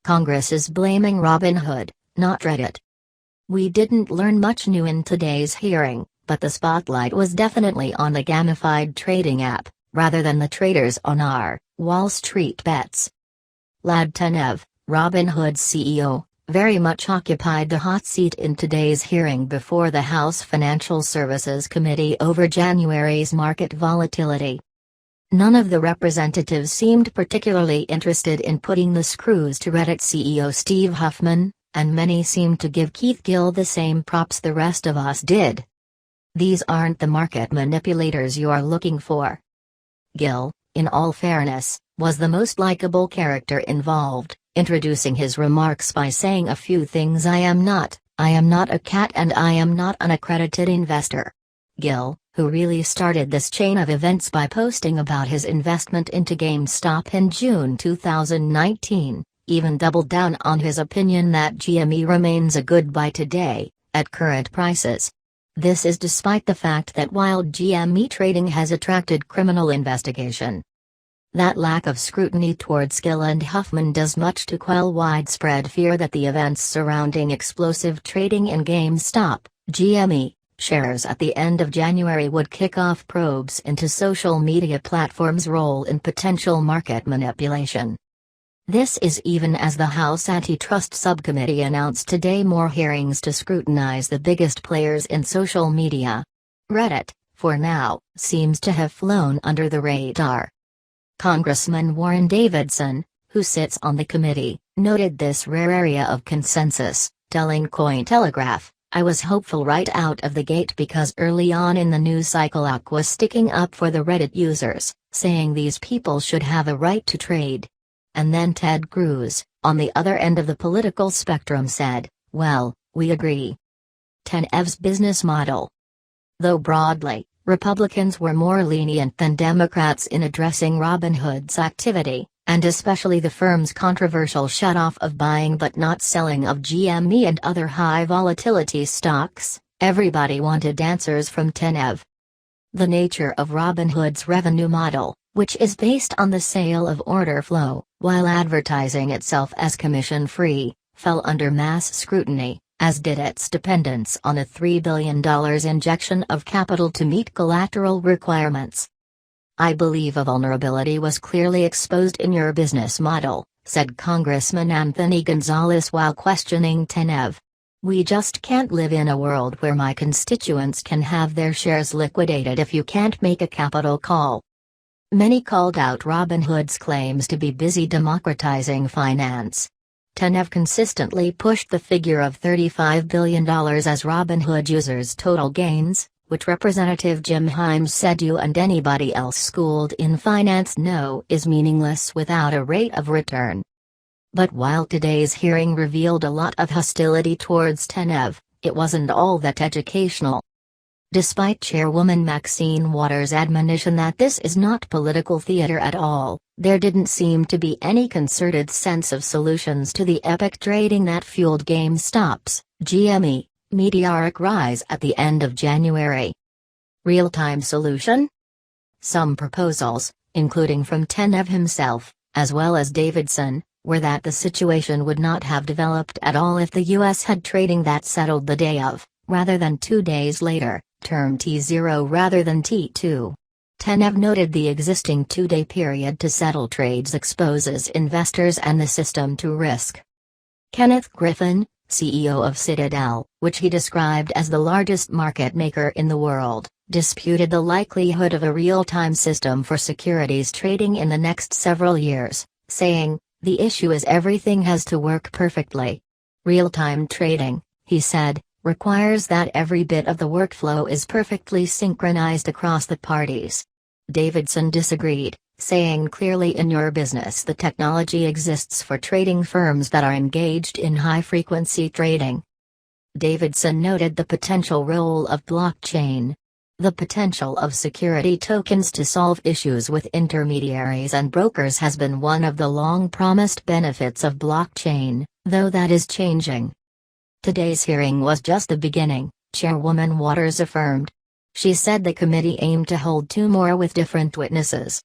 Congress is blaming Robinhood, not Reddit. We didn't learn much new in today's hearing, but the spotlight was definitely on the gamified trading app, rather than the traders on our WallStreetBets. Tenev, Robinhood's CEO, very much occupied the hot seat in today's hearing before the House Financial Services Committee over January's market volatility. None of the representatives seemed particularly interested in putting the screws to Reddit CEO Steve Huffman, and many seemed to give Keith Gill the same props the rest of us did. These aren't the market manipulators you are looking for. Gill, in all fairness, was the most likable character involved, introducing his remarks by saying a few things: I am not a cat, and I am not an accredited investor. Gill, who really started this chain of events by posting about his investment into GameStop in June 2019, even doubled down on his opinion that GME remains a good buy today, at current prices. This is despite the fact that while GME trading has attracted criminal investigation, that lack of scrutiny towards Gill and Huffman does much to quell widespread fear that the events surrounding explosive trading in GameStop, GME, shares at the end of January would kick off probes into social media platforms' role in potential market manipulation. This is even as the House Antitrust Subcommittee announced today more hearings to scrutinize the biggest players in social media. Reddit, for now, seems to have flown under the radar. Congressman Warren Davidson, who sits on the committee, noted this rare area of consensus, telling Cointelegraph, I was hopeful right out of the gate because early on in the news cycle I was sticking up for the Reddit users, saying these people should have a right to trade. And then Ted Cruz, on the other end of the political spectrum, said, well, we agree. Tenev's business model. Though broadly, Republicans were more lenient than Democrats in addressing Robinhood's activity, and especially the firm's controversial shutoff of buying but not selling of GME and other high-volatility stocks, everybody wanted answers from Tenev. The nature of Robinhood's revenue model, which is based on the sale of order flow, while advertising itself as commission-free, fell under mass scrutiny, as did its dependence on a $3 billion injection of capital to meet collateral requirements. I believe a vulnerability was clearly exposed in your business model, said Congressman Anthony Gonzalez while questioning Tenev. We just can't live in a world where my constituents can have their shares liquidated if you can't make a capital call. Many called out Robinhood's claims to be busy democratizing finance. Tenev consistently pushed the figure of $35 billion as Robinhood users' total gains, which Representative Jim Himes said you and anybody else schooled in finance know is meaningless without a rate of return. But while today's hearing revealed a lot of hostility towards Tenev, it wasn't all that educational. Despite Chairwoman Maxine Waters' admonition that this is not political theater at all, there didn't seem to be any concerted sense of solutions to the epic trading that fueled GameStop's, GME, meteoric rise at the end of January. Real-time solution? Some proposals, including from Tenev himself, as well as Davidson, were that the situation would not have developed at all if the U.S. had trading that settled the day of, rather than 2 days later, termed T0 rather than T2. Tenev noted the existing 2-day period to settle trades exposes investors and the system to risk. Kenneth Griffin, CEO of Citadel, which he described as the largest market maker in the world, disputed the likelihood of a real-time system for securities trading in the next several years, saying, the issue is everything has to work perfectly. Real-time trading, he said, requires that every bit of the workflow is perfectly synchronized across the parties. Davidson disagreed, saying clearly in your business the technology exists for trading firms that are engaged in high-frequency trading. Davidson noted the potential role of blockchain. The potential of security tokens to solve issues with intermediaries and brokers has been one of the long-promised benefits of blockchain, though that is changing. Today's hearing was just the beginning, Chairwoman Waters affirmed. She said the committee aimed to hold 2 more with different witnesses.